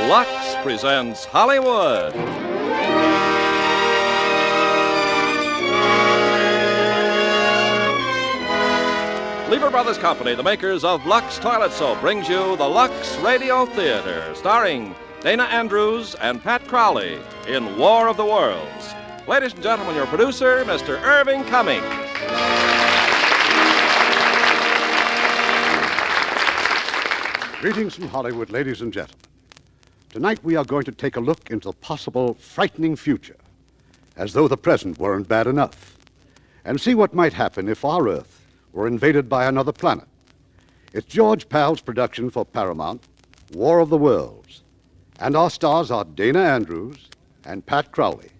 Lux presents Hollywood. Lever Brothers Company, the makers of Lux Toilet Soap, brings you the Lux Radio Theater, starring Dana Andrews and Pat Crowley in War of the Worlds. Ladies and gentlemen, your producer, Mr. Irving Cummings. Greetings from Hollywood, ladies and gentlemen. Tonight we are going to take a look into the possible frightening future, as though the present weren't bad enough, and see what might happen if our Earth were invaded by another planet. It's George Pal's production for Paramount, War of the Worlds, and our stars are Dana Andrews and Pat Crowley.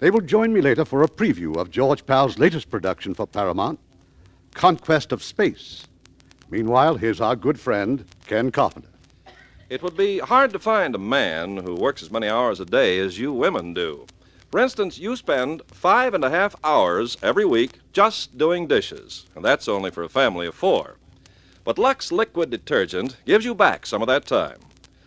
They will join me later for a preview of George Pal's latest production for Paramount, Conquest of Space. Meanwhile, here's our good friend, Ken Carpenter. It would be hard to find a man who works as many hours a day as you women do. For instance, you spend 5.5 hours every week just doing dishes, and that's only for a family of 4. But Lux Liquid Detergent gives you back some of that time.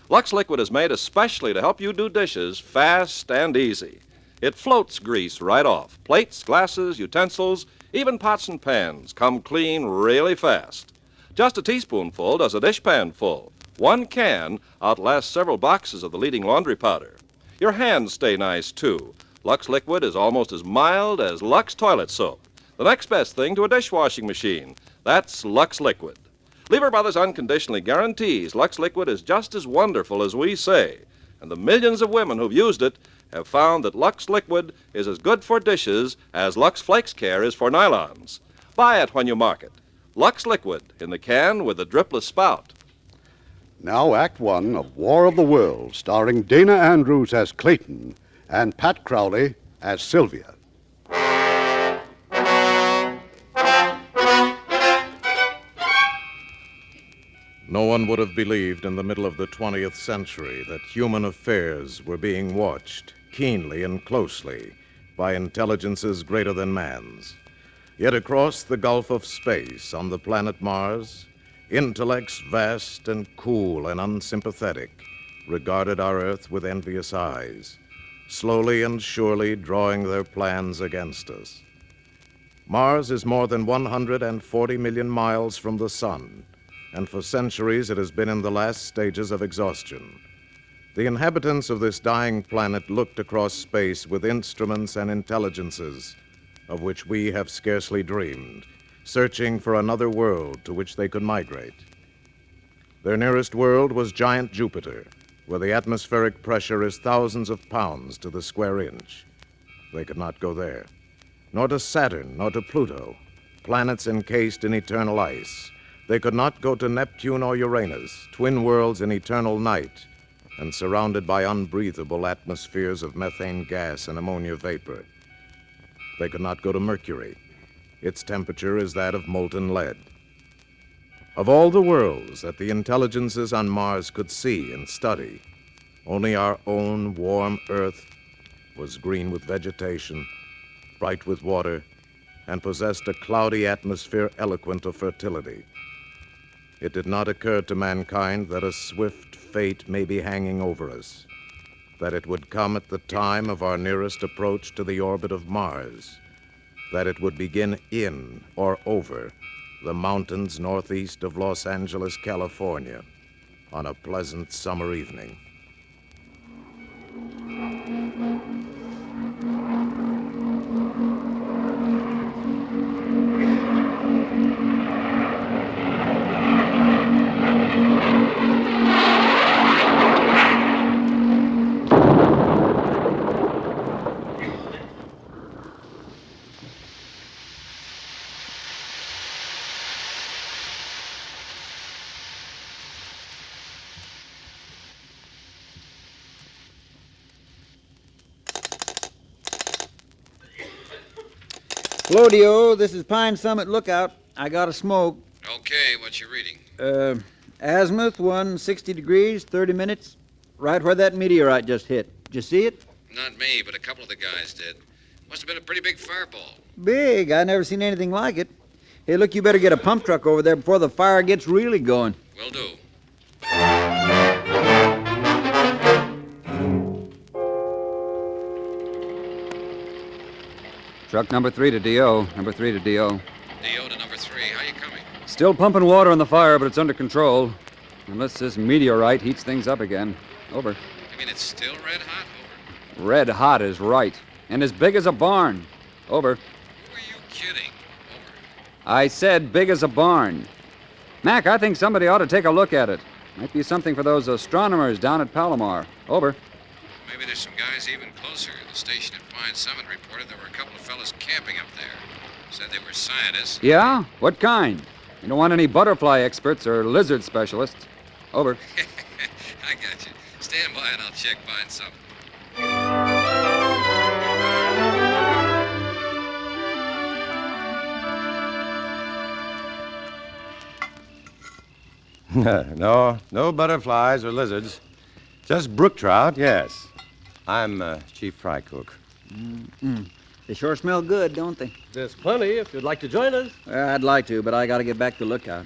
Lux Liquid is made especially to help you do dishes fast and easy. It floats grease right off. Plates, glasses, utensils, even pots and pans come clean really fast. Just a teaspoonful does a dishpan full. 1 can outlasts several boxes of the leading laundry powder. Your hands stay nice, too. Lux Liquid is almost as mild as Lux Toilet Soap. The next best thing to a dishwashing machine. That's Lux Liquid. Lever Brothers unconditionally guarantees Lux Liquid is just as wonderful as we say. And the millions of women who've used it have found that Lux Liquid is as good for dishes as Lux Flakes Care is for nylons. Buy it when you market. Lux Liquid in the can with the dripless spout. Now, Act One of War of the Worlds, starring Dana Andrews as Clayton and Pat Crowley as Sylvia. No one would have believed in the middle of the 20th century that human affairs were being watched keenly and closely by intelligences greater than man's. Yet across the gulf of space on the planet Mars, intellects vast and cool and unsympathetic regarded our Earth with envious eyes, slowly and surely drawing their plans against us. Mars is more than 140 million miles from the sun, and for centuries it has been in the last stages of exhaustion. The inhabitants of this dying planet looked across space with instruments and intelligences of which we have scarcely dreamed, searching for another world to which they could migrate. Their nearest world was giant Jupiter, where the atmospheric pressure is thousands of pounds to the square inch. They could not go there. Nor to Saturn, nor to Pluto, planets encased in eternal ice. They could not go to Neptune or Uranus, twin worlds in eternal night, and surrounded by unbreathable atmospheres of methane gas and ammonia vapor. They could not go to Mercury. Its temperature is that of molten lead. Of all the worlds that the intelligences on Mars could see and study, only our own warm Earth was green with vegetation, bright with water, and possessed a cloudy atmosphere eloquent of fertility. It did not occur to mankind that a swift fate may be hanging over us, that it would come at the time of our nearest approach to the orbit of Mars, that it would begin in or over the mountains northeast of Los Angeles, California, on a pleasant summer evening. Hello, Dio. This is Pine Summit Lookout. I got a smoke. Okay, what's your reading? Azimuth, 160 degrees, 30 minutes. Right where that meteorite just hit. Did you see it? Not me, but a couple of the guys did. Must have been a pretty big fireball. Big. I never seen anything like it. Hey, look, you better get a pump truck over there before the fire gets really going. Will do. Truck number 3 to D.O. Number 3 to D.O. D.O. to number 3. How you coming? Still pumping water on the fire, but it's under control. Unless this meteorite heats things up again. Over. You mean it's still red hot? Over. Red hot is right. And as big as a barn. Over. Who are you kidding? Over. I said big as a barn. Mac, I think somebody ought to take a look at it. Might be something for those astronomers down at Palomar. Over. Maybe there's some guys even closer. The station at Pine Summit reported there were a couple of fellas camping up there. Said they were scientists. Yeah? What kind? You don't want any butterfly experts or lizard specialists. Over. I got you. Stand by and I'll check Pine Summit. No butterflies or lizards. Just brook trout, yes. I'm chief fry cook. They sure smell good, don't they? There's plenty if you'd like to join us. Well, I'd like to, but I got to get back to Lookout.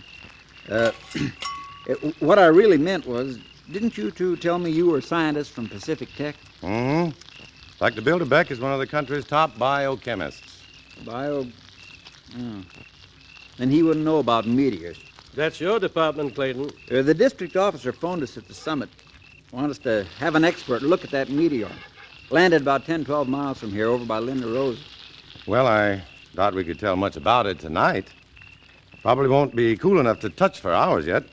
What I really meant was, didn't you two tell me you were scientists from Pacific Tech? Mm-hmm. Dr. Bilderbeck is one of the country's top biochemists. Bio... Oh. Then he wouldn't know about meteors. That's your department, Clayton. The district officer phoned us at the summit. Want us to have an expert look at that meteor. Landed about 10, 12 miles from here over by Linda Rose. Well, I doubt we could tell much about it tonight. Probably won't be cool enough to touch for hours yet.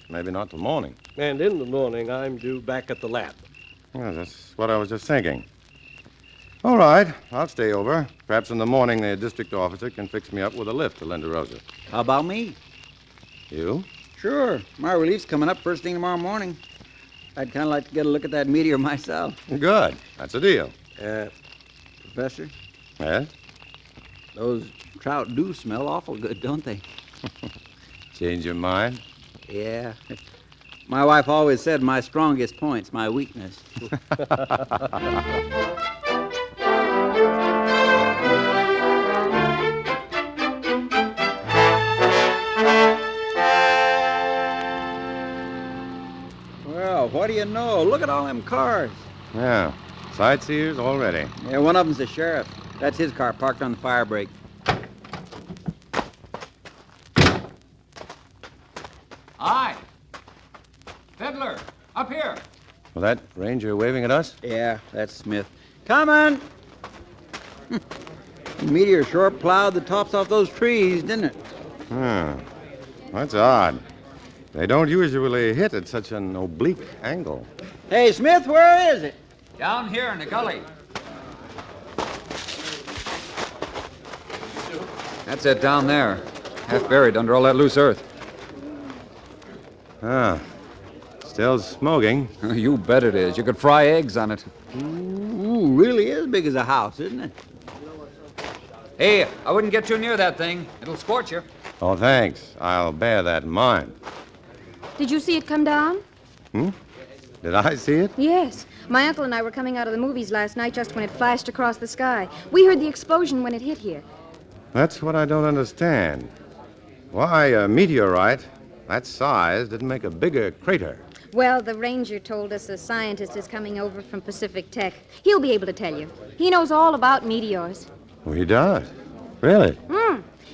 Maybe not till morning. And in the morning, I'm due back at the lab. Well, that's what I was just thinking. All right, I'll stay over. Perhaps in the morning the district officer can fix me up with a lift to Linda Rosa. How about me? You? Sure. My relief's coming up first thing tomorrow morning. I'd kind of like to get a look at that meteor myself. Good. That's a deal. Professor, Yes? those trout do smell awful good, don't they? Change your mind? Yeah. My wife always said my strongest point's my weakness. Well, what do you know? Look at all them cars. Yeah. Sightseers already. Yeah, one of them's the sheriff. That's his car parked on the fire break. Hi. Fiddler, up here. Well, that ranger waving at us? Yeah, that's Smith. Coming! The meteor sure plowed the tops off those trees, didn't it? Hmm. That's odd. They don't usually hit at such an oblique angle. Hey, Smith, where is it? Down here in the gully. That's it down there. Half buried under all that loose earth. Ah. Still smoking. You bet it is. You could fry eggs on it. Ooh, really is big as a house, isn't it? Hey, I wouldn't get too near that thing. It'll scorch you. Oh, thanks. I'll bear that in mind. Did you see it come down? Did I see it? Yes. My uncle and I were coming out of the movies last night just when it flashed across the sky. We heard the explosion when it hit here. That's what I don't understand. Why, a meteorite that size didn't make a bigger crater. Well, the ranger told us a scientist is coming over from Pacific Tech. He'll be able to tell you. He knows all about meteors. Oh, he does? Really?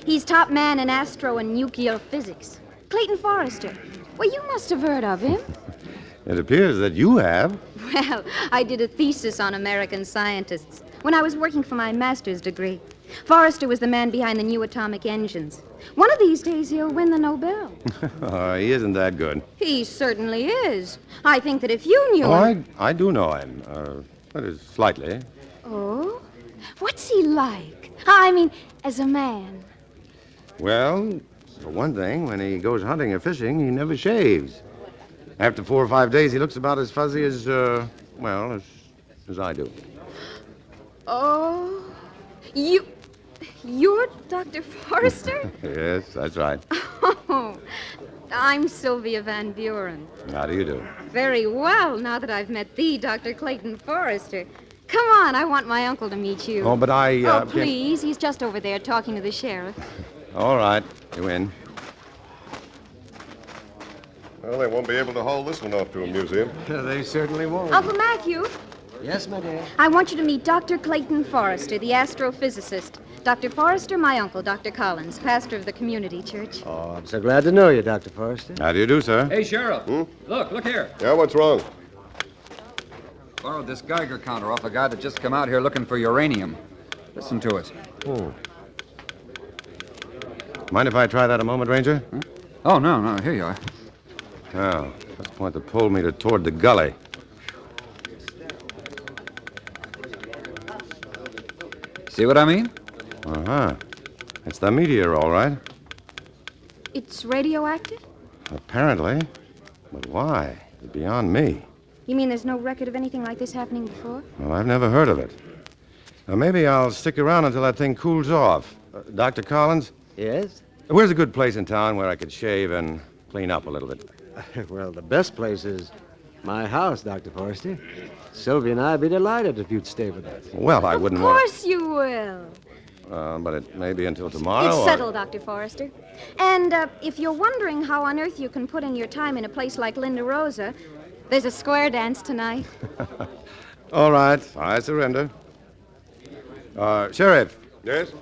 He's top man in astro and nuclear physics. Clayton Forrester. Well, you must have heard of him. It appears that you have. Well, I did a thesis on American scientists when I was working for my master's degree. Forrester was the man behind the new atomic engines. One of these days, he'll win the Nobel. He isn't that good. He certainly is. I think that if you knew him... I do know him. That is, slightly. Oh? What's he like? I mean, as a man. Well, for one thing, when he goes hunting or fishing, he never shaves. After 4 or 5 days, he looks about as fuzzy as, as I do. Oh, you're Dr. Forrester? Yes, that's right. Oh, I'm Sylvia Van Buren. How do you do? Very well, now that I've met the Dr. Clayton Forrester. Come on, I want my uncle to meet you. Oh, but I, Oh, please, he's just over there talking to the sheriff. All right, you in. Well, they won't be able to haul this one off to a museum. They certainly won't. Uncle Matthew, Yes, my dear. I want you to meet Dr. Clayton Forrester, the astrophysicist. Dr. Forrester, my uncle, Dr. Collins, pastor of the community church. Oh, I'm so glad to know you, Dr. Forrester. How do you do, sir? Hey, Sheriff. Look here. Yeah, what's wrong? Borrowed this Geiger counter off a guy that just come out here looking for uranium. Listen to it. Mind if I try that a moment, Ranger? Oh, no, here you are. Oh, that's the point that pulled me toward the gully. See what I mean? Uh-huh. It's the meteor, all right. It's radioactive? Apparently. But why? It's beyond me. You mean there's no record of anything like this happening before? Well, I've never heard of it. Now, maybe I'll stick around until that thing cools off. Dr. Collins, Yes? where's a good place in town where I could shave and clean up a little bit? Well, the best place is my house, Dr. Forrester. Sylvia and I'd be delighted if you'd stay with us. Well, I Of wouldn't want course you will. but it may be until tomorrow. It's or- settled, Dr. Forrester. And if you're wondering how on earth you can put in your time in a place like Linda Rosa, there's a square dance tonight. All right, I surrender. Sheriff, Yes?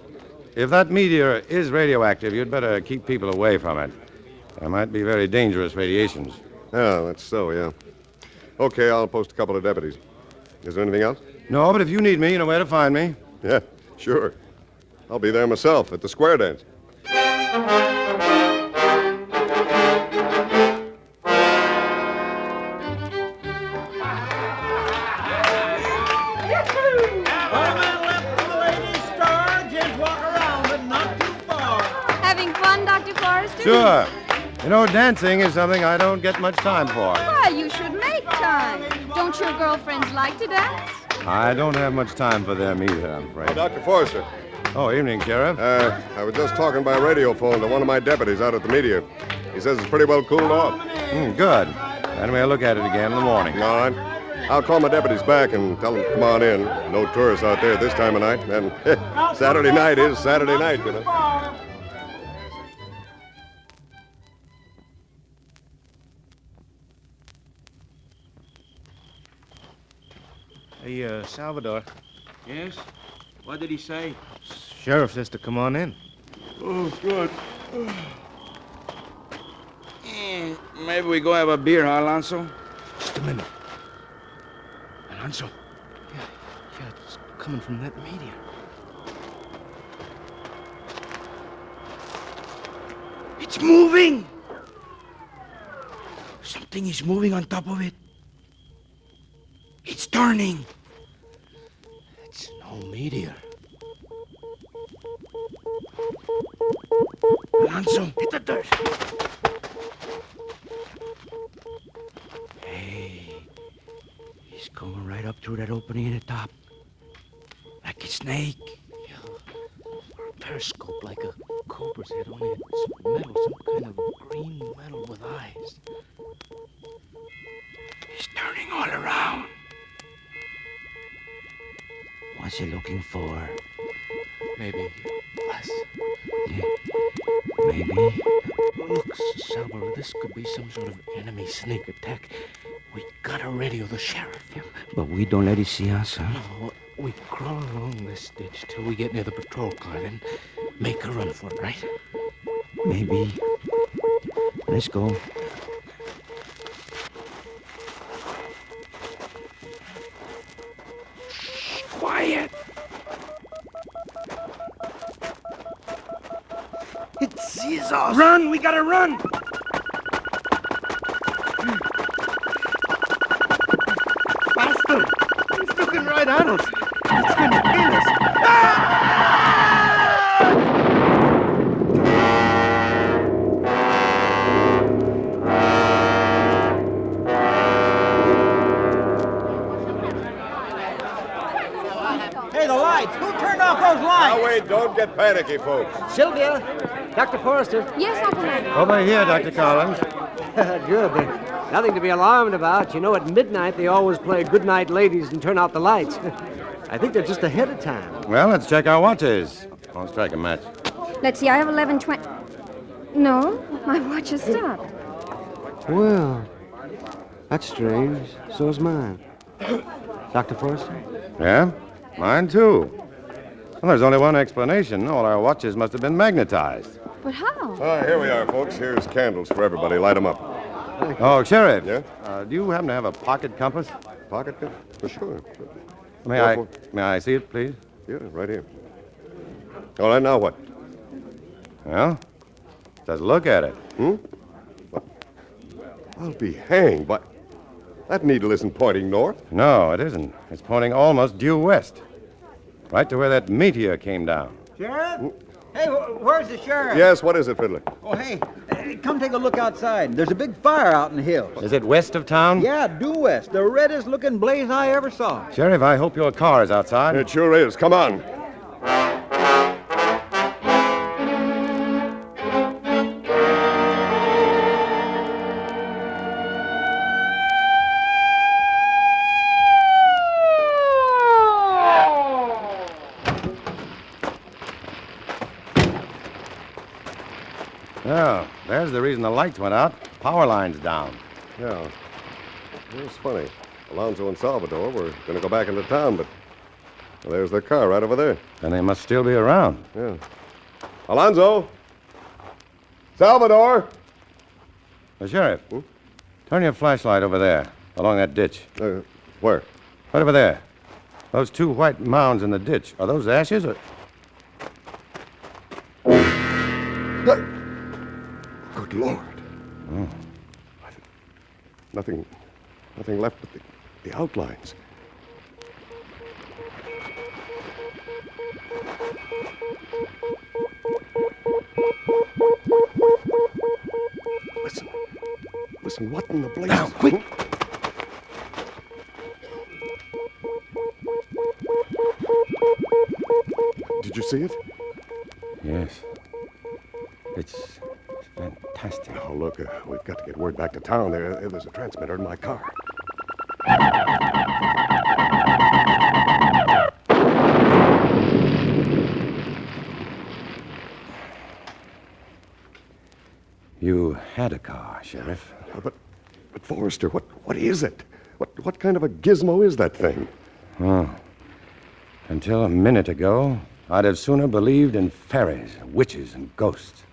if that meteor is radioactive, you'd better keep people away from it. There might be very dangerous radiations. Yeah, that's so, yeah. Okay, I'll post a couple of deputies. Is there anything else? No, but if you need me, you know where to find me. Yeah, sure. I'll be there myself at the square dance. Having fun, Dr. Forrester? Sure. You know, dancing is something I don't get much time for. Why, you should make time. Don't your girlfriends like to dance? I don't have much time for them either, I'm afraid. Oh, Dr. Forrester. Oh, evening, Sheriff. I was just talking by radio phone to one of my deputies out at the meteor. He says it's pretty well cooled off. Good. Then we'll look at it again in the morning. All right. I'll call my deputies back and tell them to come on in. No tourists out there this time of night. And Saturday night is Saturday night, you know. Hey, Salvador. Yes? What did he say? Sheriff says to come on in. Oh, good. Maybe we go have a beer, huh, Alonso? Just a minute. Alonso. Yeah, it's coming from that meteor. It's moving! Something is moving on top of it. It's turning. It's no meteor. Alonso, hit the dirt. Hey, he's going right up through that opening in the top. Like a snake. Yeah, or a periscope like a cobra's head, only it's metal, some kind of green metal with eyes. He's turning all around. What's he looking for? Maybe us. Yeah, maybe. Look, Salvador, this could be some sort of enemy sneak attack. We gotta radio the sheriff. Yeah, but we don't let it see us, huh? No, we crawl along this ditch till we get near the patrol car, then make a run for it, right? Maybe. Let's go. Shh, quiet. It sees us. Run! We gotta run! Faster! He's looking right at us. It's gonna kill us. Hey, the lights! Who turned off those lights? Now, wait, don't get panicky, folks. Sylvia! Dr. Forrester. Yes, Uncle Manny. Over here, Dr. Collins. Good. Nothing to be alarmed about. You know, at midnight they always play Good Night Ladies and turn out the lights. I think they're just ahead of time. Well, let's check our watches. I'll strike a match. Let's see, I have 11:20. No, my watch has stopped. Well, that's strange. So's mine. Dr. Forrester? Yeah? Mine, too. Well, there's only one explanation. All our watches must have been magnetized. But how? Here we are, folks. Here's candles for everybody. Light them up. Oh, Sheriff. Yeah? Do you happen to have a pocket compass? Pocket gun? For sure. May I see it, please? Yeah, right here. All right, now what? Well, just look at it. I'll be hanged, but that needle isn't pointing north. No, it isn't. It's pointing almost due west. Right to where that meteor came down. Sheriff? Hey, where's the sheriff? Yes, what is it, Fiddler? Oh, hey, come take a look outside. There's a big fire out in the hills. Is it west of town? Yeah, due west. The reddest looking blaze I ever saw. Sheriff, I hope your car is outside. It sure is. Come on. Oh, there's the reason the lights went out. Power line's down. Yeah. It's funny. Alonzo and Salvador were going to go back into town, but there's their car right over there. Then they must still be around. Yeah. Alonzo! Salvador! Sheriff, turn your flashlight over there, along that ditch. Where? Right over there. Those two white mounds in the ditch. Are those ashes or... Good Lord. Oh. Nothing left but the outlines. Listen, what in the blazes? Now, quick! Did you see it? Yes. It's fantastic. Oh, look, we've got to get word back to town. There's a transmitter in my car. You had a car, Sheriff. But Forrester, what is it? What kind of a gizmo is that thing? Oh. Until a minute ago, I'd have sooner believed in fairies, witches, and ghosts.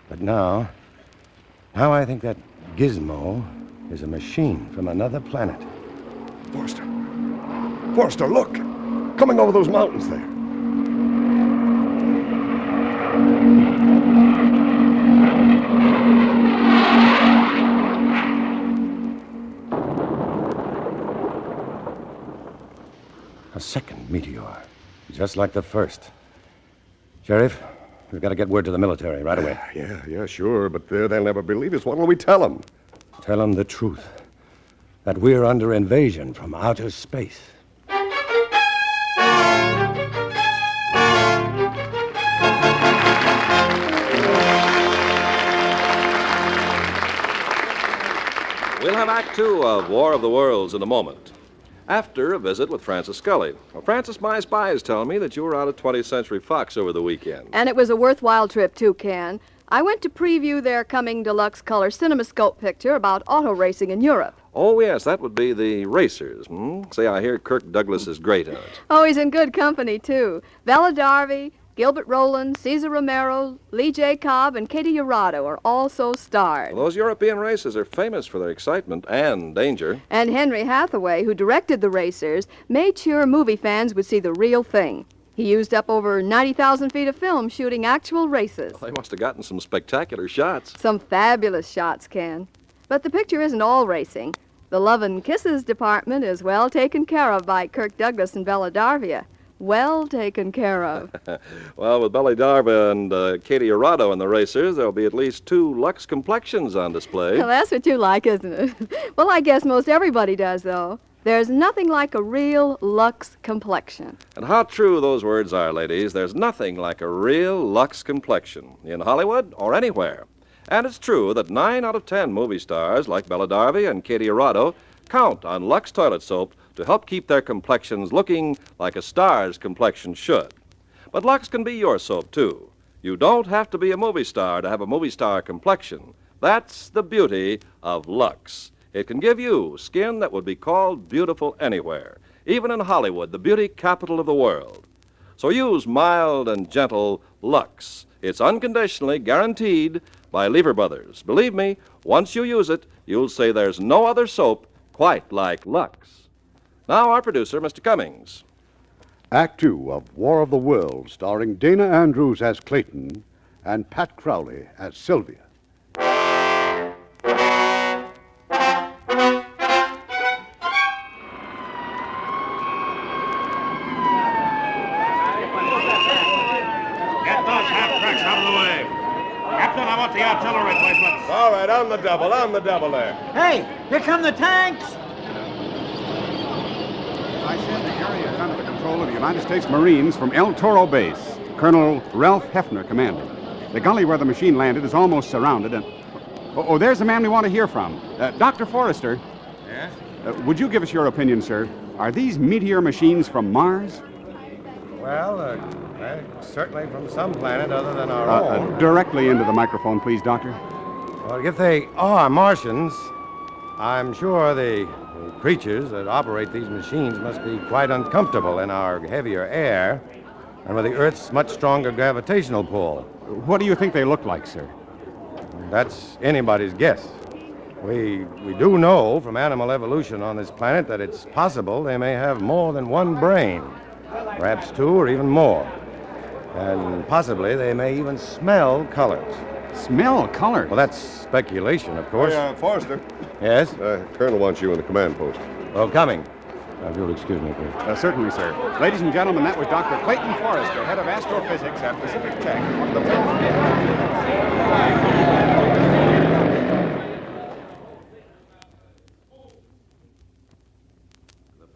But now I think that gizmo is a machine from another planet. Forrester, look! Coming over those mountains there. A second meteor, just like the first. Sheriff, we've got to get word to the military right away. Yeah, sure, but they'll never believe us. What'll we tell them? Tell them the truth. That we're under invasion from outer space. We'll have Act Two of War of the Worlds in a moment. After a visit with Francis Scully. Well, Francis, my spies tell me that you were out at 20th Century Fox over the weekend. And it was a worthwhile trip, too, Ken. I went to preview their coming deluxe color CinemaScope picture about auto racing in Europe. Oh, yes, that would be the Racers. Say, I hear Kirk Douglas is great in it. Oh, he's in good company, too. Bella Darby, Gilbert Rowland, Cesar Romero, Lee J. Cobb, and Katie Urado are also starred. Well, those European races are famous for their excitement and danger. And Henry Hathaway, who directed the Racers, made sure movie fans would see the real thing. He used up over 90,000 feet of film shooting actual races. Well, they must have gotten some spectacular shots. Some fabulous shots, Ken. But the picture isn't all racing. The Love and Kisses department is well taken care of by Kirk Douglas and Bella Darvia. Well taken care of. Well, with Bella Darby and Katie Urado in the Racers, there'll be at least 2 Lux complexions on display. Well, that's what you like, isn't it? Well, I guess most everybody does, though. There's nothing like a real Lux complexion. And how true those words are, ladies. There's nothing like a real Lux complexion in Hollywood or anywhere. And it's true that 9 out of 10 movie stars like Bella Darby and Katie Urado count on Lux toilet soap to help keep their complexions looking like a star's complexion should. But Lux can be your soap, too. You don't have to be a movie star to have a movie star complexion. That's the beauty of Lux. It can give you skin that would be called beautiful anywhere, even in Hollywood, the beauty capital of the world. So use mild and gentle Lux. It's unconditionally guaranteed by Lever Brothers. Believe me, once you use it, you'll say there's no other soap quite like Lux. Now, our producer, Mr. Cummings. Act 2 of War of the Worlds, starring Dana Andrews as Clayton and Pat Crowley as Sylvia. Get those half-tracks out of the way. Captain, I want the artillery replacements. All right, on the double there. Hey, here come the tanks! I said the area is under the control of the United States Marines from El Toro Base. Colonel Ralph Hefner commanding. The gully where the machine landed is almost surrounded, and... Oh, there's the man we want to hear from. Dr. Forrester. Yes? Would you give us your opinion, sir? Are these meteor machines from Mars? Well, certainly from some planet other than our own. Directly into the microphone, please, Doctor. Well, if they are Martians, I'm sure the creatures that operate these machines must be quite uncomfortable in our heavier air and with the Earth's much stronger gravitational pull. What do you think they look like, sir? That's anybody's guess. We do know from animal evolution on this planet that it's possible they may have more than one brain, perhaps two or even more. And possibly they may even smell colors. Smell colors? Well, that's speculation, of course. Hey, Forrester. Yes? Colonel wants you in the command post. Oh, coming. If you'll excuse me, please. Certainly, sir. Ladies and gentlemen, that was Dr. Clayton Forrester, head of astrophysics at Pacific Tech. One of the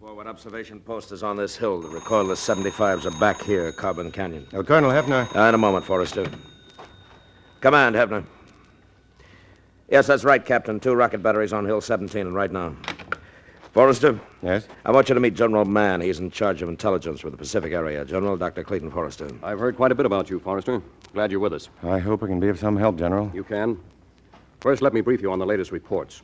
Forward observation post is on this hill. The recoilless 75s are back here, Carbon Canyon. Colonel Hefner. In a moment, Forrester. Command, Hefner. Yes, that's right, Captain. 2 rocket batteries on Hill 17 and right now. Forrester? Yes? I want you to meet General Mann. He's in charge of intelligence for the Pacific area. General Dr. Clayton Forrester. I've heard quite a bit about you, Forrester. Glad you're with us. I hope I can be of some help, General. You can. First, let me brief you on the latest reports.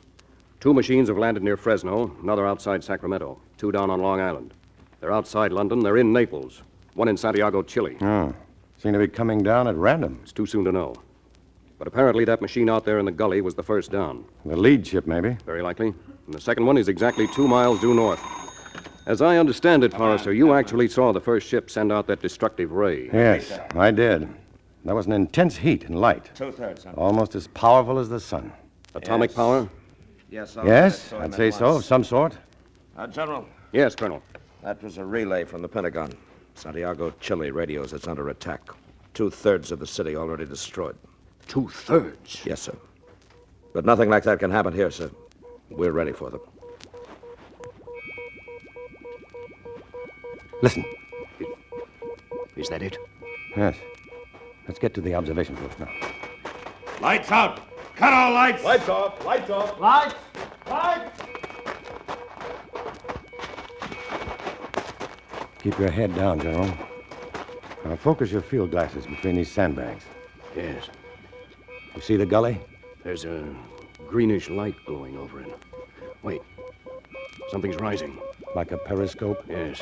2 machines have landed near Fresno, another outside Sacramento, 2 down on Long Island. They're outside London, they're in Naples, 1 in Santiago, Chile. Oh. Seem to be coming down at random. It's too soon to know. But apparently that machine out there in the gully was the first down. The lead ship, maybe? Very likely. And the second one is exactly 2 miles due north. As I understand it, Forrester, you actually saw the first ship send out that destructive ray. Yes, I did. That was an intense heat and light. 2/3, son. Almost as powerful as the sun. Atomic power? Yes, Yes, I'd say so, of some sort. General. Yes, Colonel. That was a relay from the Pentagon. Santiago, Chile radios it's under attack. 2/3 of the city already destroyed. 2/3? Yes, sir. But nothing like that can happen here, sir. We're ready for them. Listen. Is that it? Yes. Let's get to the observation post now. Lights out. Cut all lights. Lights off. Lights off. Lights. Lights. Keep your head down, General. Now focus your field glasses between these sandbags. Yes. You see the gully? There's a greenish light glowing over it. Wait. Something's rising. Like a periscope? Yes.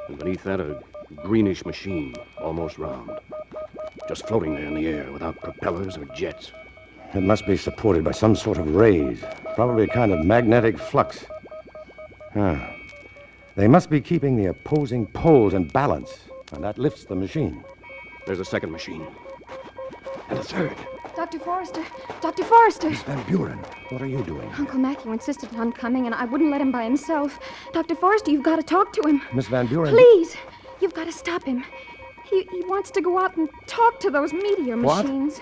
And beneath that, a greenish machine, almost round. Just floating there in the air without propellers or jets. It must be supported by some sort of rays. Probably a kind of magnetic flux. They must be keeping the opposing poles in balance, and that lifts the machine. There's a second machine. And a third. Dr. Forrester! Dr. Forrester! Miss Van Buren, what are you doing? Uncle Matthew insisted on coming, and I wouldn't let him by himself. Dr. Forrester, you've got to talk to him. Miss Van Buren... Please! You've got to stop him. He wants to go out and talk to those meteor What? machines.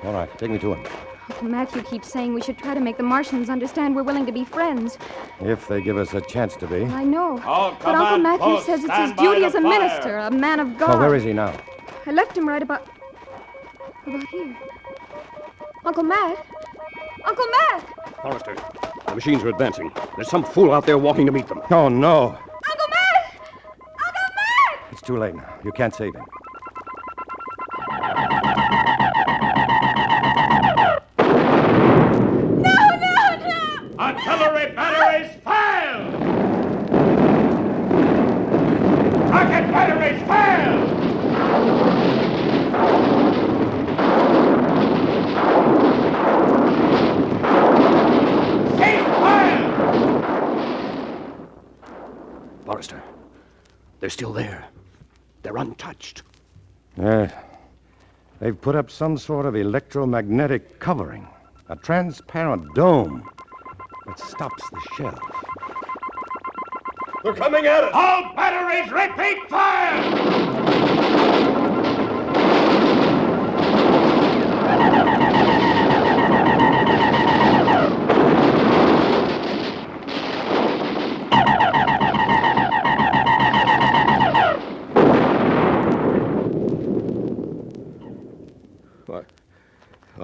All right, take me to him. Uncle Matthew keeps saying we should try to make the Martians understand we're willing to be friends. If they give us a chance to be. I know. All But Uncle command Matthew posts, says it's stand his by duty the as a fire. minister, a man of God. Oh, where is he now? I left him right about here. Uncle Matt? Uncle Matt! Forrester, the machines are advancing. There's some fool out there walking to meet them. Oh, no. Uncle Matt! Uncle Matt! It's too late now. You can't save him. Artillery batteries failed! Rocket batteries failed! Cease fire! Forrester, they're still there. They're untouched. They've put up some sort of electromagnetic covering, a transparent dome that stops the shell. They're coming at us! All batteries, repeat fire!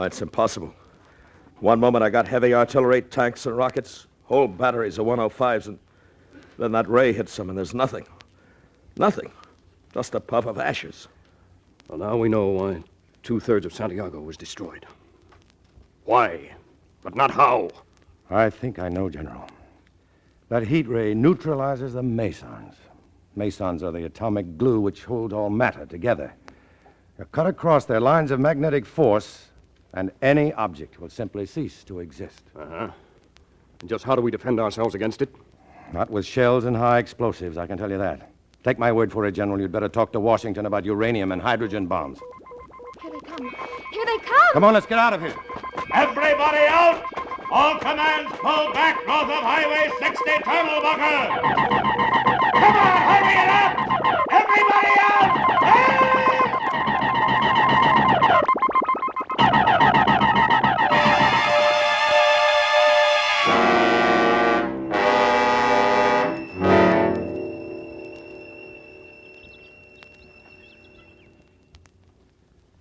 It's impossible. One moment I got heavy artillery, tanks, and rockets, whole batteries of 105s, and then that ray hits them, and there's nothing. Nothing. Just a puff of ashes. Well, now we know why 2/3 of Santiago was destroyed. Why? But not how. I think I know, General. That heat ray neutralizes the mesons. Mesons are the atomic glue which hold all matter together. They're cut across their lines of magnetic force, and any object will simply cease to exist. Uh-huh. And just how do we defend ourselves against it? Not with shells and high explosives, I can tell you that. Take my word for it, General. You'd better talk to Washington about uranium and hydrogen bombs. Here they come. Here they come! Come on, let's get out of here. Everybody out! All commands pull back north of Highway 60 Tunnel Bunker! Come on, hurry it up! Everybody out!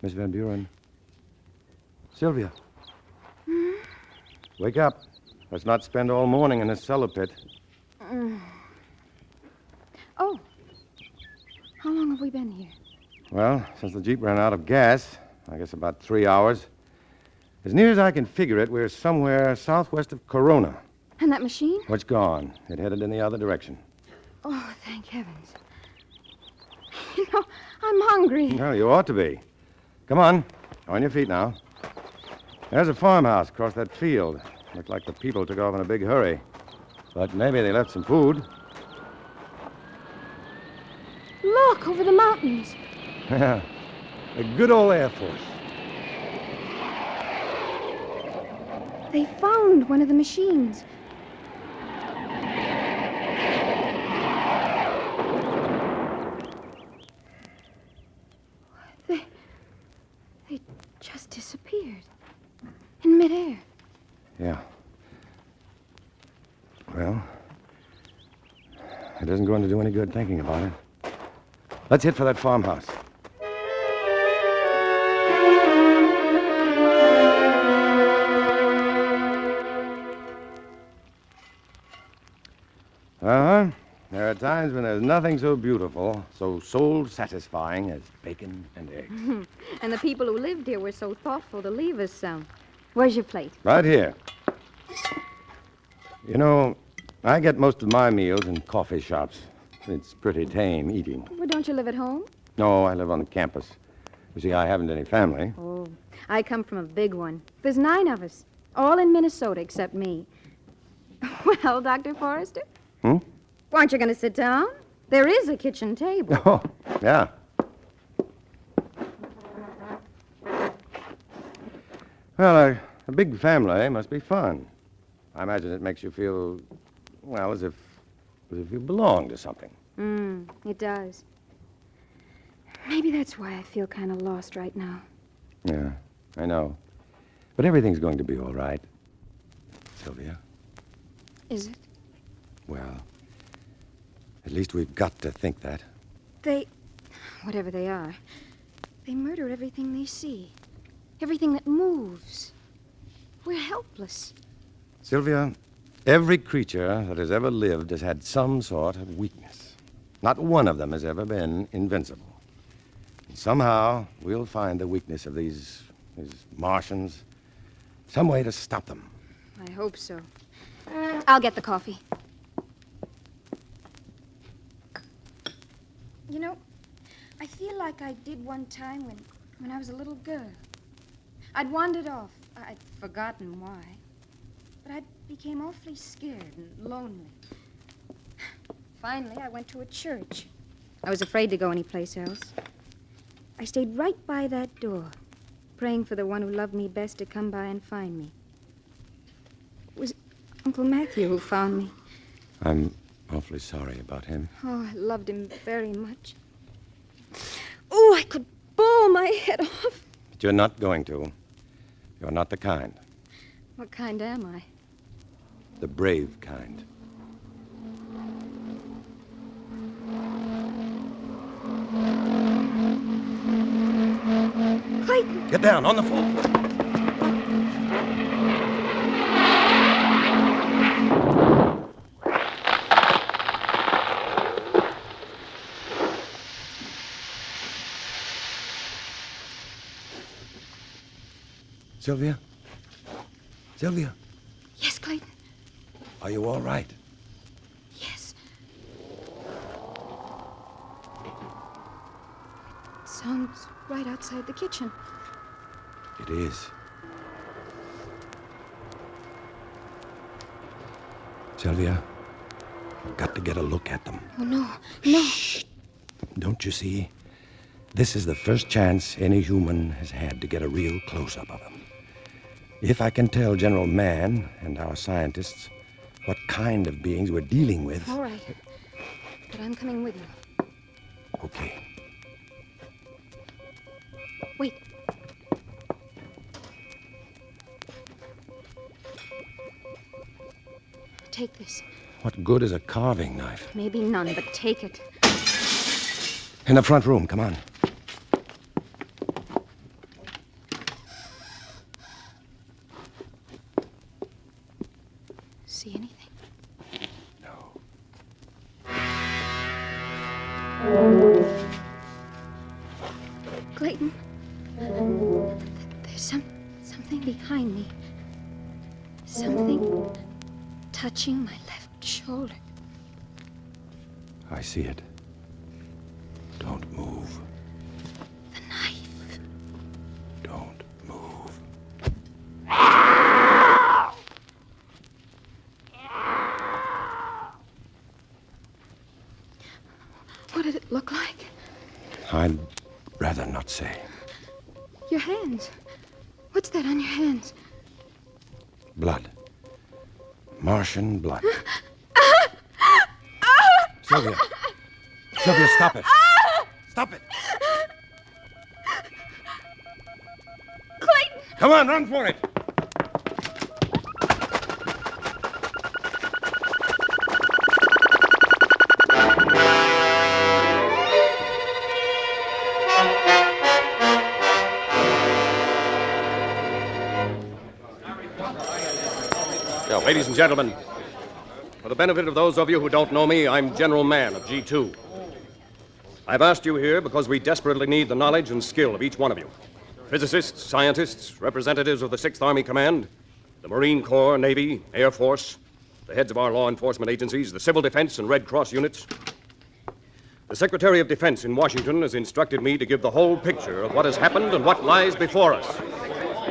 Miss Van Buren. Sylvia. Wake up. Let's not spend all morning in this cellar pit. Oh. How long have we been here? Well, since the Jeep ran out of gas, I guess about 3 hours. As near as I can figure it, we're somewhere southwest of Corona. And that machine? Well, it's gone. It headed in the other direction. Oh, thank heavens. You know, I'm hungry. Well, you ought to be. Come on. On your feet now. There's a farmhouse across that field. Looked like the people took off in a big hurry. But maybe they left some food. Look, over the mountains. Yeah. The good old Air Force. They found one of the machines. They just disappeared. In midair. Yeah. Well, it isn't going to do any good thinking about it. Let's hit for that farmhouse. Uh-huh. There are times when there's nothing so beautiful, so soul-satisfying as bacon and eggs. And the people who lived here were so thoughtful to leave us some. Where's your plate? Right here. You know, I get most of my meals in coffee shops. It's pretty tame eating. Well, don't you live at home? No, I live on the campus. You see, I haven't any family. Oh, I come from a big one. There's 9 of us, all in Minnesota except me. Well, Dr. Forrester? Aren't you going to sit down? There is a kitchen table. Oh, yeah. Well, a big family must be fun. I imagine it makes you feel, well, as if you belong to something. It does. Maybe that's why I feel kind of lost right now. Yeah, I know. But everything's going to be all right, Sylvia. Is it? Well, at least we've got to think that. Whatever they are, they murder everything they see. Everything that moves. We're helpless. Sylvia, every creature that has ever lived has had some sort of weakness. Not one of them has ever been invincible. And somehow, we'll find the weakness of these Martians. Some way to stop them. I hope so. I'll get the coffee. You know, I feel like I did one time when I was a little girl. I'd wandered off. I'd forgotten why. But I became awfully scared and lonely. Finally, I went to a church. I was afraid to go anyplace else. I stayed right by that door, praying for the one who loved me best to come by and find me. It was Uncle Matthew who found me. I'm awfully sorry about him. Oh, I loved him very much. Oh, I could bawl my head off. But you're not going to. You're not the kind. What kind am I? The brave kind. Clayton! Get down, on the floor. Sylvia? Sylvia? Yes, Clayton. Are you all right? Yes. It sounds right outside the kitchen. It is. Sylvia, I've got to get a look at them. Oh, no. No. Shh. Don't you see? This is the first chance any human has had to get a real close-up of them. If I can tell General Mann and our scientists what kind of beings we're dealing with... All right. But I'm coming with you. Okay. Wait. Take this. What good is a carving knife? Maybe none, but take it. In the front room, come on. See anything? No. Clayton, there's something behind me. Something touching my left shoulder. I see it. Don't move. The knife. Don't move. What did it look like? I'd rather not say. Your hands. What's that on your hands? Blood. Martian blood. Sylvia. Sylvia, stop it. Stop it. Clayton! Come on, run for it. Now, ladies and gentlemen, for the benefit of those of you who don't know me, I'm General Mann of G2. I've asked you here because we desperately need the knowledge and skill of each one of you. Physicists, scientists, representatives of the 6th Army Command, the Marine Corps, Navy, Air Force, the heads of our law enforcement agencies, the Civil Defense and Red Cross units. The Secretary of Defense in Washington has instructed me to give the whole picture of what has happened and what lies before us.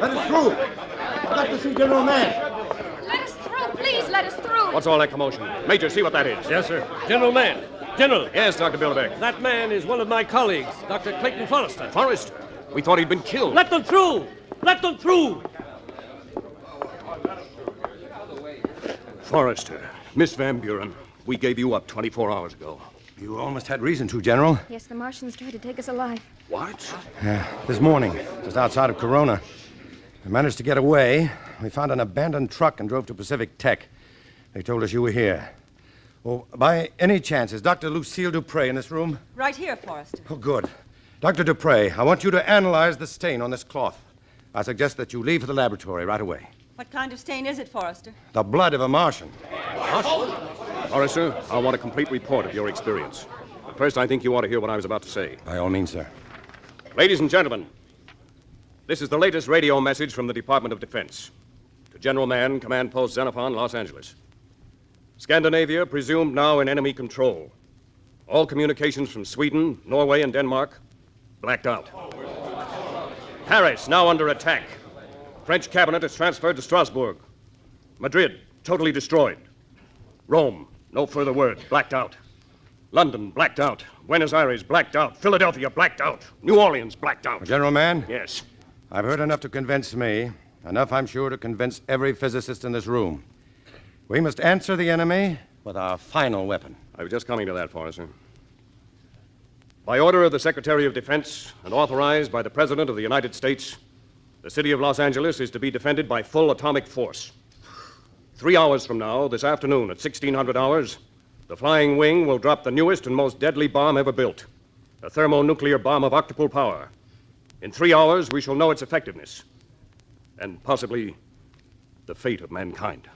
Let us through. I'd like to see General Mann. Let us through, please, let us through. What's all that commotion? Major, see what that is. Yes, sir. General Mann. General. Yes, Dr. Bilderberg. That man is one of my colleagues, Dr. Clayton Forrester. Forrester? We thought he'd been killed. Let them through! Let them through! Forrester, Miss Van Buren, we gave you up 24 hours ago. You almost had reason to, General. Yes, the Martians tried to take us alive. What? This morning, just outside of Corona. We managed to get away. We found an abandoned truck and drove to Pacific Tech. They told us you were here. Oh, by any chance, is Dr. Lucille Dupre in this room? Right here, Forrester. Oh, good. Dr. Dupre, I want you to analyze the stain on this cloth. I suggest that you leave for the laboratory right away. What kind of stain is it, Forrester? The blood of a Martian. Forrester, I want a complete report of your experience. But first, I think you ought to hear what I was about to say. By all means, sir. Ladies and gentlemen, this is the latest radio message from the Department of Defense. To General Mann, Command Post Xenophon, Los Angeles. Scandinavia presumed now in enemy control. All communications from Sweden, Norway, and Denmark blacked out. Paris now under attack. French cabinet is transferred to Strasbourg. Madrid, totally destroyed. Rome, no further word, blacked out. London, blacked out. Buenos Aires, blacked out. Philadelphia, blacked out. New Orleans, blacked out. General Mann? Yes. I've heard enough to convince me. Enough, I'm sure, to convince every physicist in this room. We must answer the enemy with our final weapon. I was just coming to that, Forrester. By order of the Secretary of Defense and authorized by the President of the United States, the city of Los Angeles is to be defended by full atomic force. 3 hours from now, this afternoon at 1600 hours, the Flying Wing will drop the newest and most deadly bomb ever built, a thermonuclear bomb of octuple power. In 3 hours, we shall know its effectiveness and possibly the fate of mankind.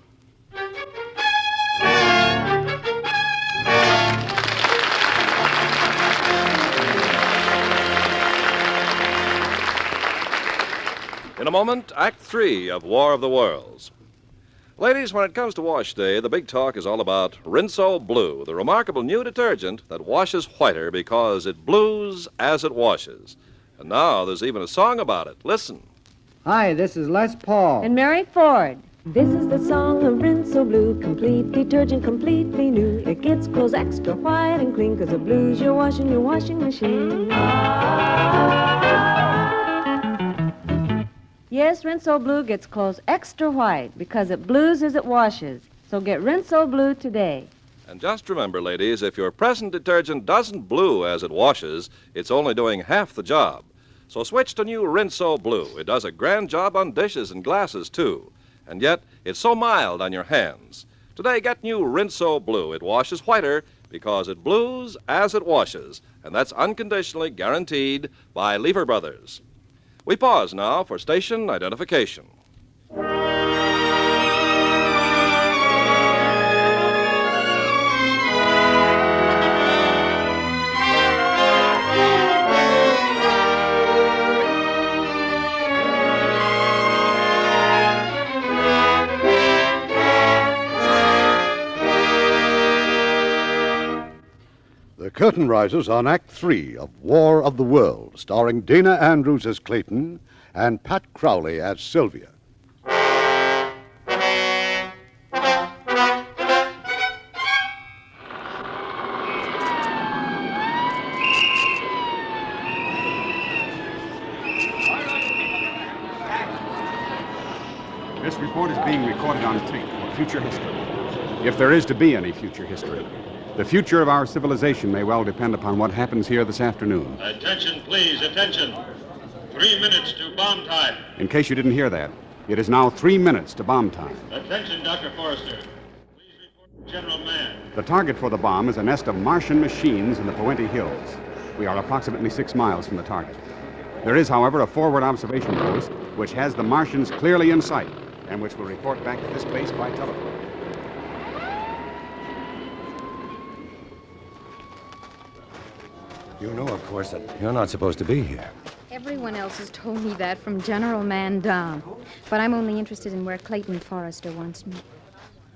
In a moment, Act 3 of War of the Worlds. Ladies, when it comes to wash day, the big talk is all about Rinso Blue, the remarkable new detergent that washes whiter because it blues as it washes. And now there's even a song about it. Listen. Hi, this is Les Paul. And Mary Ford. This is the song of Rinso Blue, complete detergent, completely new. It gets clothes extra white and clean, 'cause it blues your washing machine. Yes, Rinso Blue gets clothes extra white because it blues as it washes. So get Rinso Blue today. And just remember, ladies, if your present detergent doesn't blue as it washes, it's only doing half the job. So switch to new Rinso Blue. It does a grand job on dishes and glasses, too. And yet, it's so mild on your hands. Today, get new Rinso Blue. It washes whiter because it blues as it washes. And that's unconditionally guaranteed by Lever Brothers. We pause now for station identification. The curtain rises on Act 3 of War of the World, starring Dana Andrews as Clayton and Pat Crowley as Sylvia. This report is being recorded on tape for future history. If there is to be any future history. The future of our civilization may well depend upon what happens here this afternoon. Attention, please, attention. 3 minutes to bomb time. In case you didn't hear that, it is now 3 minutes to bomb time. Attention, Dr. Forrester. Please report to General Mann. The target for the bomb is a nest of Martian machines in the Puente Hills. We are approximately 6 miles from the target. There is, however, a forward observation post which has the Martians clearly in sight and which will report back to this base by telephone. You know, of course, that you're not supposed to be here. Everyone else has told me that from General Mann down. But I'm only interested in where Clayton Forrester wants me.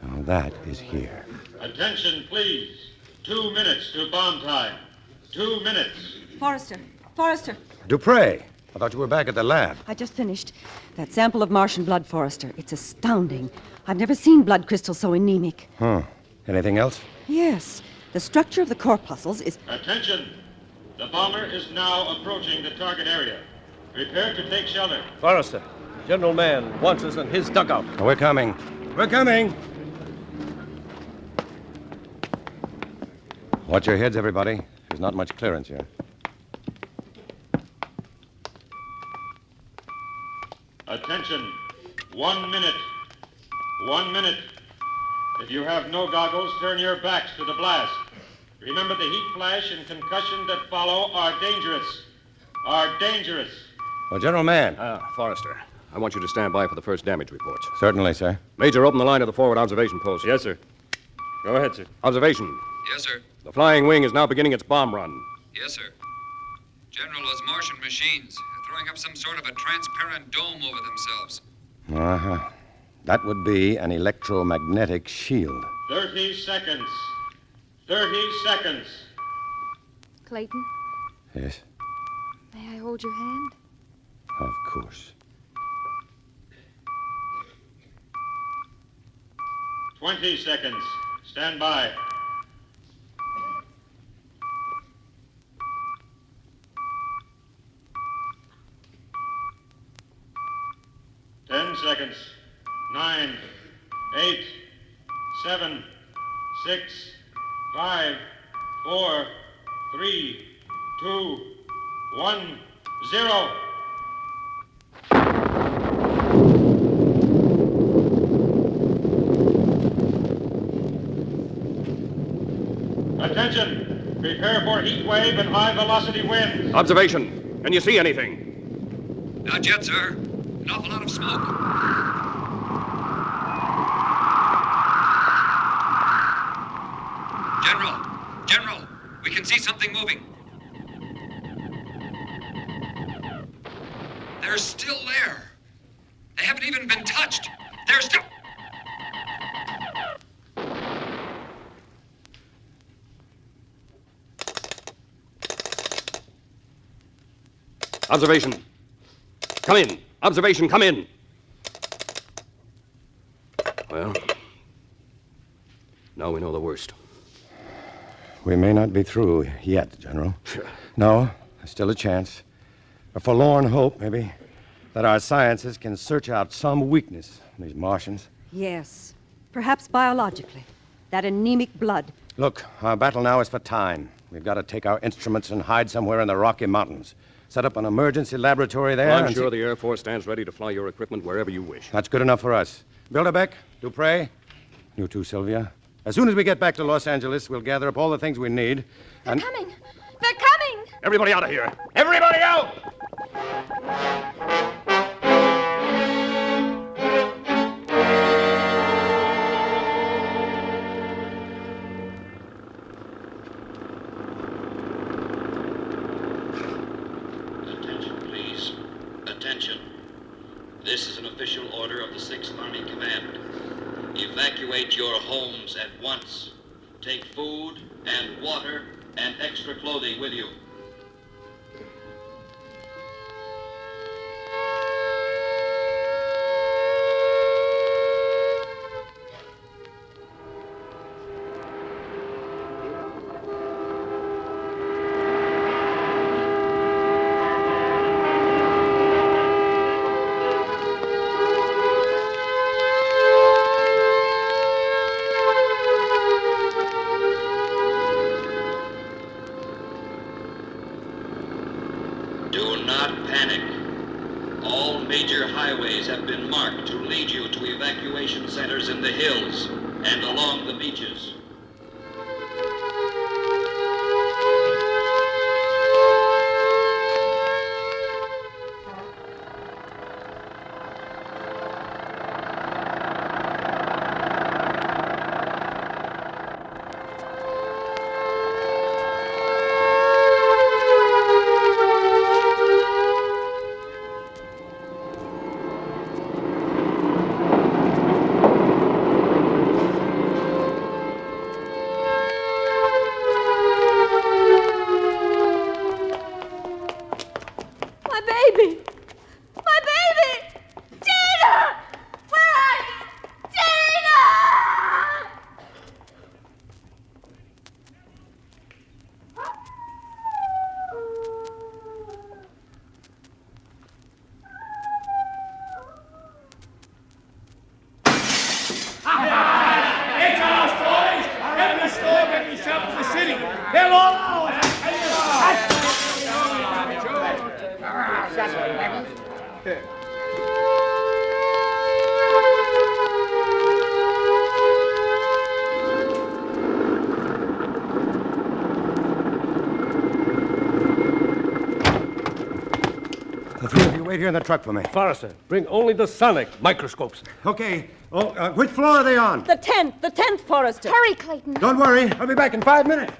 Now, that is here. Attention, please. 2 minutes to bomb time. 2 minutes. Forrester. Forrester. Dupre, I thought you were back at the lab. I just finished. That sample of Martian blood, Forrester. It's astounding. I've never seen blood crystals so anemic. Huh. Anything else? Yes. The structure of the corpuscles is... Attention. The bomber is now approaching the target area. Prepare to take shelter. Forrester, General Mann wants us in his dugout. We're coming. We're coming. Watch your heads, everybody. There's not much clearance here. Attention. 1 minute. 1 minute. If you have no goggles, turn your backs to the blast. Remember, the heat flash and concussion that follow are dangerous. Are dangerous. Well, General Mann. Forrester, I want you to stand by for the first damage reports. Certainly, sir. Major, open the line of the forward observation post. Yes, sir. Go ahead, sir. Observation. Yes, sir. The Flying Wing is now beginning its bomb run. Yes, sir. General, those Martian machines are throwing up some sort of a transparent dome over themselves. Uh-huh. That would be an electromagnetic shield. 30 seconds. 30 seconds. Clayton, Yes, may I hold your hand? of course. 20 seconds. Stand by. Ten seconds. 9, 8, 7, 6, 5, 4, 3, 2, 1, 0. Attention! Prepare for heat wave and high velocity winds. Observation. Can you see anything? Not yet, sir. An awful lot of smoke. General, we can see something moving. They're still there. They haven't even been touched. They're still... Observation. Come in. Observation, come in. Well, now we know the worst. We may not be through yet, General. No, there's still a chance. A forlorn hope, maybe, that our sciences can search out some weakness in these Martians. Yes, perhaps biologically. That anemic blood. Look, our battle now is for time. We've got to take our instruments and hide somewhere in the Rocky Mountains. Set up an emergency laboratory there. I'm sure the Air Force stands ready to fly your equipment wherever you wish. That's good enough for us. Bilderbeck, Dupre, you too, Sylvia. As soon as we get back to Los Angeles, we'll gather up all the things we need. They're coming! They're coming! Everybody out of here! Everybody out! Attention, please. Attention. This is an official order of the 6th Army Command. Evacuate your homes at once. Take food and water and extra clothing with you. Do not panic. All major highways have been marked to lead you to evacuation centers in the hills and along the beaches. The three of you wait here in the truck for me. Forrester, bring only the sonic microscopes. Okay. Which floor are they on? The 10th, Forrester. Hurry, Clayton. Don't worry. I'll be back in 5 minutes.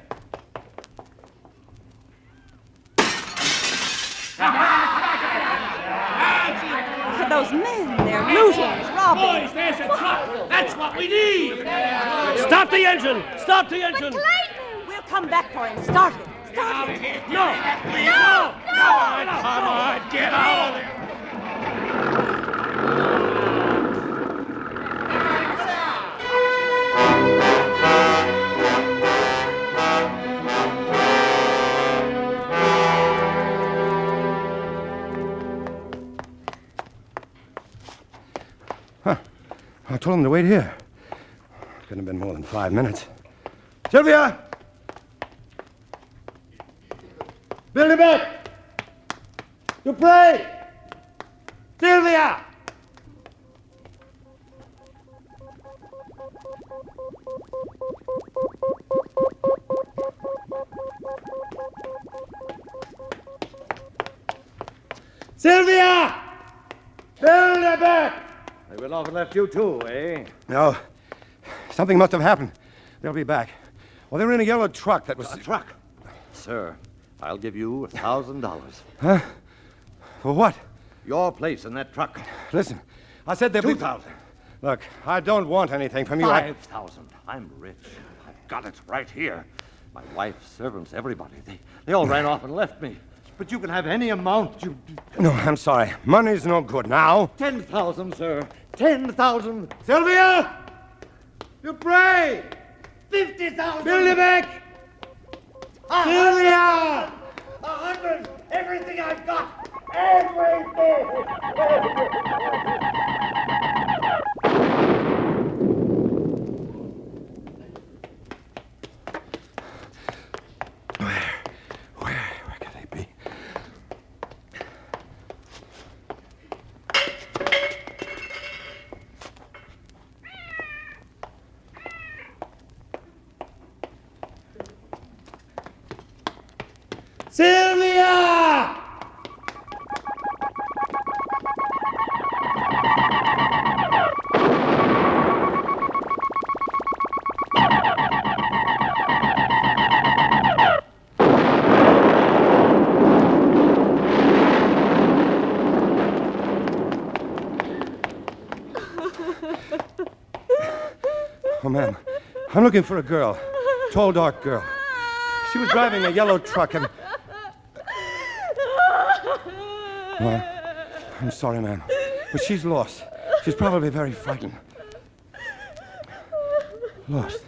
Look at those men. They're looting, sobbing. Boys, there's a truck. That's what we need. Stop the engine. Stop the engine. We'll come back for him. Start it. Start it. No. No. Come on, get out of there. I told him to wait here. Couldn't have been more than 5 minutes. Sylvia! Billy Beck! Dupre! Sylvia! Sylvia! Billy Beck! They went off and left you too, eh? No. Something must have happened. They'll be back. Well, they were in a yellow truck that was... A truck? Sir, I'll give you $1,000. Huh? For what? Your place in that truck. Listen, I said they'll 2,000. Look, I don't want anything from you. 5,000. I'm rich. I've got it right here. My wife, servants, everybody. They all ran off and left me. But you can have any amount you... No, I'm sorry. Money's no good now. 10,000, sir. 10,000. Sylvia! Dupre! 50,000! Billy Beck! Sylvia! 100! Everything I've got! Everything! Where could they be? Sylvia! Oh, ma'am, I'm looking for a girl. Tall, dark girl. She was driving a yellow truck and... Well, I'm sorry, ma'am, but she's lost. She's probably very frightened. Lost?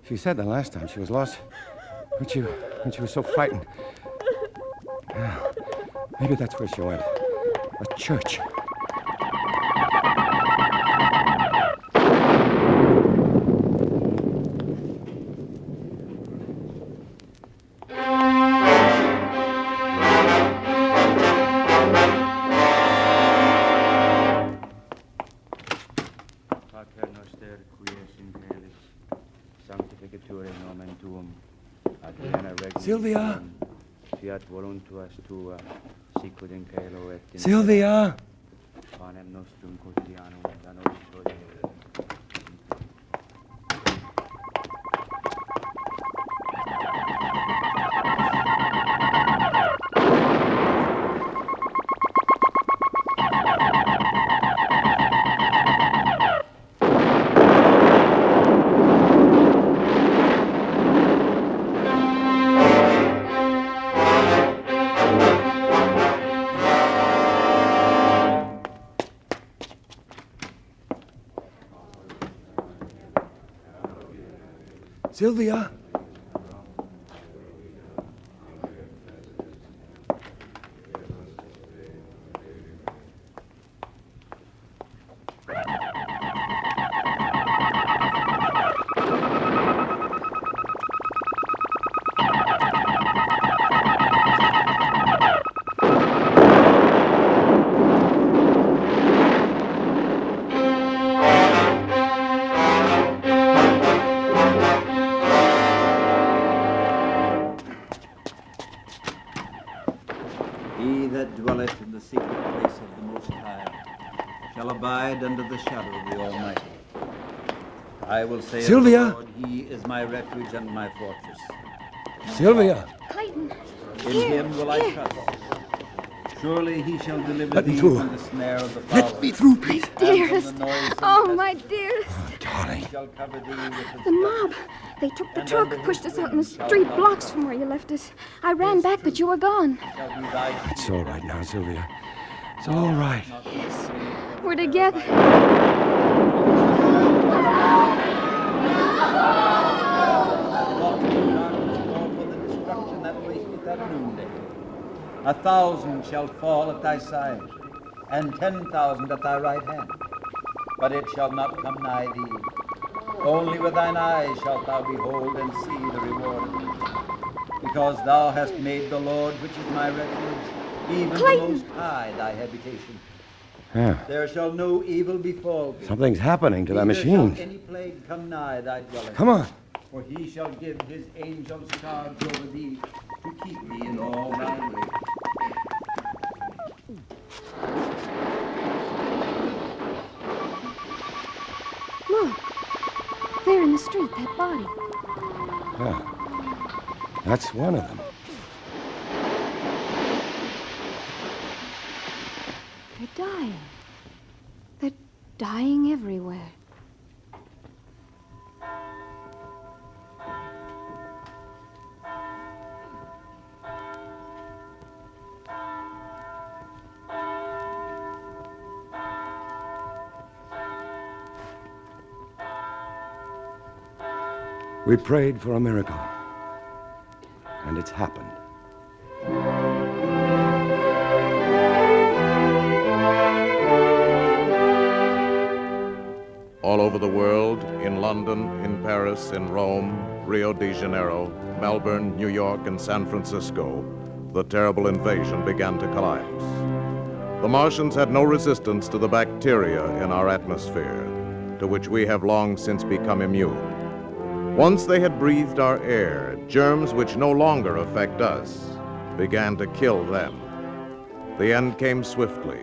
She said the last time she was lost when she was so frightened. Yeah, maybe that's where she went. A church. Sylvia! Sylvia! Sylvia! He that dwelleth in the secret place of the Most High shall abide under the shadow of the Almighty. I will say, Sylvia! of the Lord, He is my refuge and my fortress. Sylvia! Clayton! In Him will I trust. Surely he shall deliver Let me thee through. from the snare of the fowler. Let me through, please. Dearest. Oh, my dearest. Darling. Shall cover thee with The mob. They took the truck, pushed us out in the street blocks from where you left us. I ran back, but you were gone. It's all right now, Sylvia. It's all right. Yes, we're together. at noonday. 1,000 shall fall at thy side, and 10,000 at thy right hand. But it shall not come nigh thee. Only with thine eyes shalt thou behold and see the reward of it. Because thou hast made the Lord, which is my refuge, even Clayton! the Most High, thy habitation. Yeah. There shall no evil befall thee. Something's happening to that Neither machine. shall any plague come nigh thy dwelling. Come on. For he shall give his angels charge over thee to keep thee in all thy ways. Look, there in the street, that body. Yeah. That's one of them. They're dying. They're dying everywhere. We prayed for a miracle. And it's happened. All over the world, in London, in Paris, in Rome, Rio de Janeiro, Melbourne, New York, and San Francisco, the terrible invasion began to collapse. The Martians had no resistance to the bacteria in our atmosphere, to which we have long since become immune. Once they had breathed our air, germs which no longer affect us began to kill them. The end came swiftly.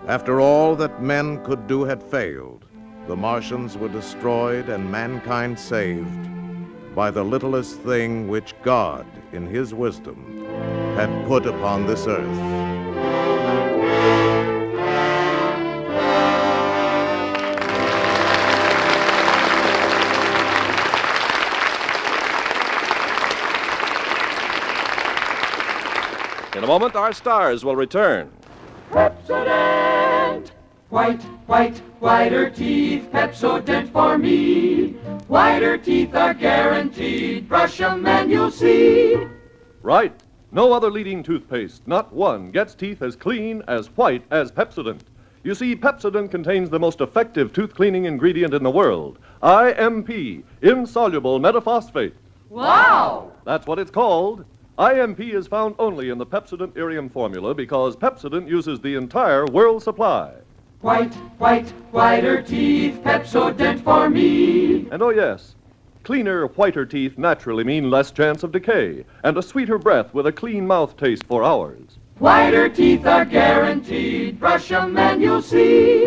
After all that men could do had failed, the Martians were destroyed and mankind saved by the littlest thing which God, in his wisdom, had put upon this earth. In a moment, our stars will return. Pepsodent! White, white, whiter teeth, Pepsodent for me. Whiter teeth are guaranteed. Brush 'em and you'll see. Right. No other leading toothpaste, not one, gets teeth as clean, as white as Pepsodent. You see, Pepsodent contains the most effective tooth cleaning ingredient in the world, IMP, insoluble metaphosphate. Wow! That's what it's called. IMP is found only in the Pepsodent Irium formula because Pepsodent uses the entire world supply. White, white, whiter teeth, Pepsodent for me. And oh yes, cleaner, whiter teeth naturally mean less chance of decay and a sweeter breath with a clean mouth taste for hours. Whiter teeth are guaranteed. Brush 'em and you'll see.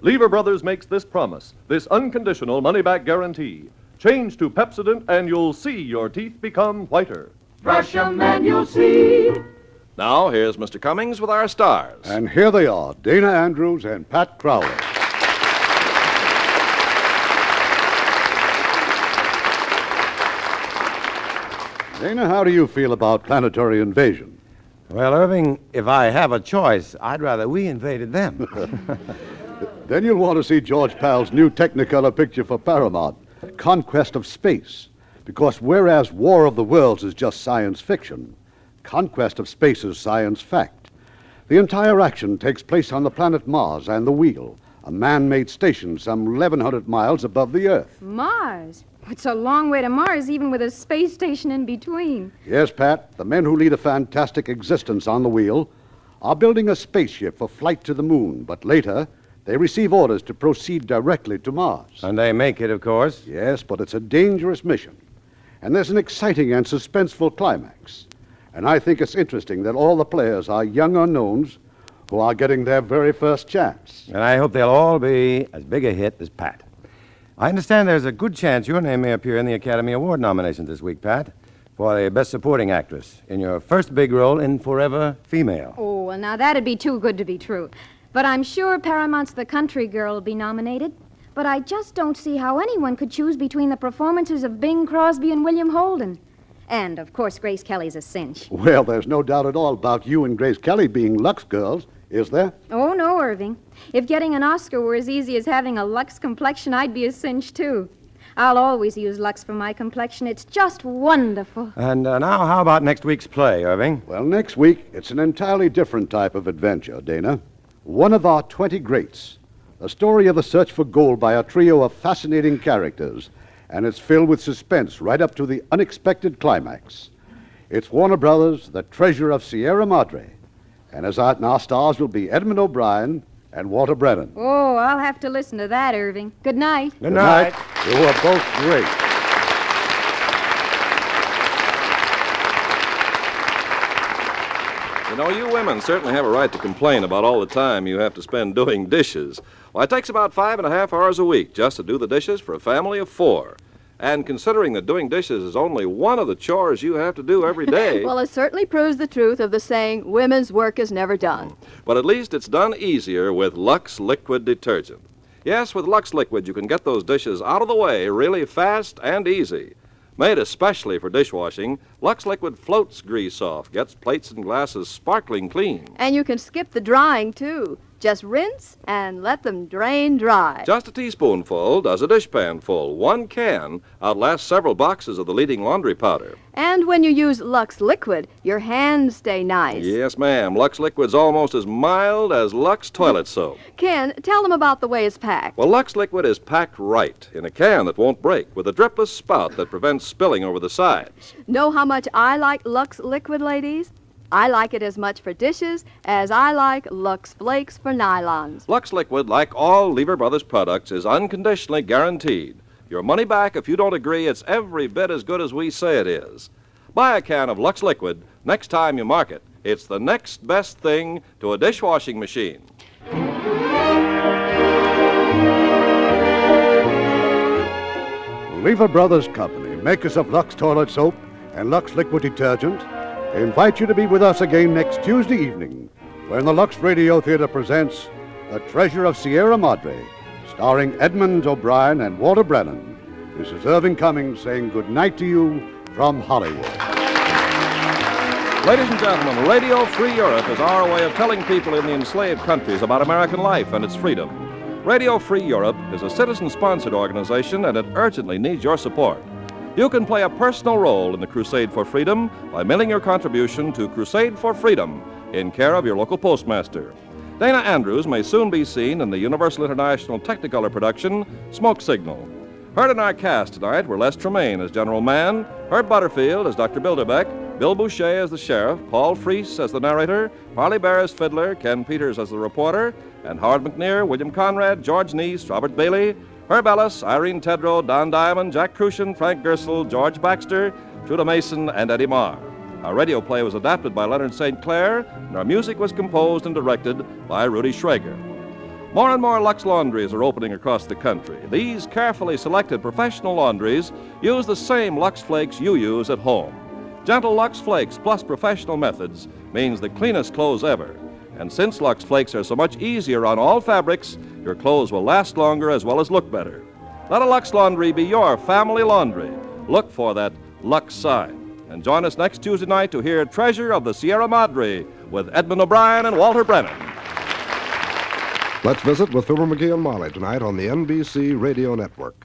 Lever Brothers makes this promise, this unconditional money-back guarantee. Change to Pepsodent and you'll see your teeth become whiter. Brush 'em and you'll see. Now, here's Mr. Cummings with our stars. And here they are, Dana Andrews and Pat Crowley. Dana, how do you feel about planetary invasion? Well, Irving, if I have a choice, I'd rather we invaded them. Then you'll want to see George Pal's new Technicolor picture for Paramount, Conquest of Space. Because whereas War of the Worlds is just science fiction, Conquest of Space is science fact. The entire action takes place on the planet Mars and the Wheel, a man-made station some 1,100 miles above the Earth. Mars? It's a long way to Mars, even with a space station in between. Yes, Pat, the men who lead a fantastic existence on the Wheel are building a spaceship for flight to the moon, but later they receive orders to proceed directly to Mars. And they make it, of course. Yes, but it's a dangerous mission. And there's an exciting and suspenseful climax. And I think it's interesting that all the players are young unknowns who are getting their very first chance. And I hope they'll all be as big a hit as Pat. I understand there's a good chance your name may appear in the Academy Award nominations this week, Pat, for the Best Supporting Actress in your first big role in Forever Female. Oh, well, now that'd be too good to be true. But I'm sure Paramount's The Country Girl will be nominated. But I just don't see how anyone could choose between the performances of Bing Crosby and William Holden. And, of course, Grace Kelly's a cinch. Well, there's no doubt at all about you and Grace Kelly being Lux girls, is there? Oh, no, Irving. If getting an Oscar were as easy as having a Lux complexion, I'd be a cinch, too. I'll always use Lux for my complexion. It's just wonderful. And now, how about next week's play, Irving? Well, next week, it's an entirely different type of adventure, Dana. One of our 20 greats. A story of the search for gold by a trio of fascinating characters. And it's filled with suspense right up to the unexpected climax. It's Warner Brothers' The Treasure of Sierra Madre. And our stars will be Edmund O'Brien and Walter Brennan. Oh, I'll have to listen to that, Irving. Good night. Good night. You are both great. You know, you women certainly have a right to complain about all the time you have to spend doing dishes. Well, it takes about 5.5 hours a week just to do the dishes for a family of 4. And considering that doing dishes is only one of the chores you have to do every day... Well, it certainly proves the truth of the saying, women's work is never done. But at least it's done easier with Lux Liquid Detergent. Yes, with Lux Liquid, you can get those dishes out of the way really fast and easy. Made especially for dishwashing, Lux Liquid floats grease off, gets plates and glasses sparkling clean. And you can skip the drying, too. Just rinse and let them drain dry. Just a teaspoonful does a dishpan full. 1 can outlasts several boxes of the leading laundry powder. And when you use Lux Liquid, your hands stay nice. Yes, ma'am. Lux Liquid's almost as mild as Lux toilet soap. Ken, tell them about the way it's packed. Well, Lux Liquid is packed right in a can that won't break with a dripless spout that prevents spilling over the sides. Know how much I like Lux Liquid, ladies? I like it as much for dishes as I like Lux Flakes for nylons. Lux Liquid, like all Lever Brothers products, is unconditionally guaranteed. Your money back if you don't agree it's every bit as good as we say it is. Buy a can of Lux Liquid next time you mark it. It's the next best thing to a dishwashing machine. Lever Brothers Company, makers of Lux Toilet Soap and Lux Liquid Detergent, invite you to be with us again next Tuesday evening when the Lux Radio Theater presents The Treasure of Sierra Madre, starring Edmund O'Brien and Walter Brennan. This is Irving Cummings saying good night to you from Hollywood. Ladies and gentlemen, Radio Free Europe is our way of telling people in the enslaved countries about American life and its freedom. Radio Free Europe is a citizen-sponsored organization, and it urgently needs your support. You can play a personal role in the crusade for freedom by mailing your contribution to Crusade for Freedom in care of your local postmaster. Dana Andrews may soon be seen in the Universal International Technicolor production, Smoke Signal. Heard in our cast tonight were Les Tremaine as General Mann, Herb Butterfield as Dr. Bilderbeck, Bill Boucher as the sheriff, Paul Freese as the narrator, Parley Bear as fiddler, Ken Peters as the reporter, and Howard McNear, William Conrad, George Neese, Robert Bailey, Herb Ellis, Irene Tedrow, Don Diamond, Jack Crucian, Frank Gersel, George Baxter, Truda Mason, and Eddie Marr. Our radio play was adapted by Leonard St. Clair, and our music was composed and directed by Rudy Schrager. More and more Lux laundries are opening across the country. These carefully selected professional laundries use the same Lux Flakes you use at home. Gentle Lux Flakes plus professional methods means the cleanest clothes ever. And since Lux Flakes are so much easier on all fabrics, your clothes will last longer as well as look better. Let a Lux laundry be your family laundry. Look for that Lux sign. And join us next Tuesday night to hear Treasure of the Sierra Madre with Edmund O'Brien and Walter Brennan. Let's visit with Fibber McGee and Molly tonight on the NBC Radio Network.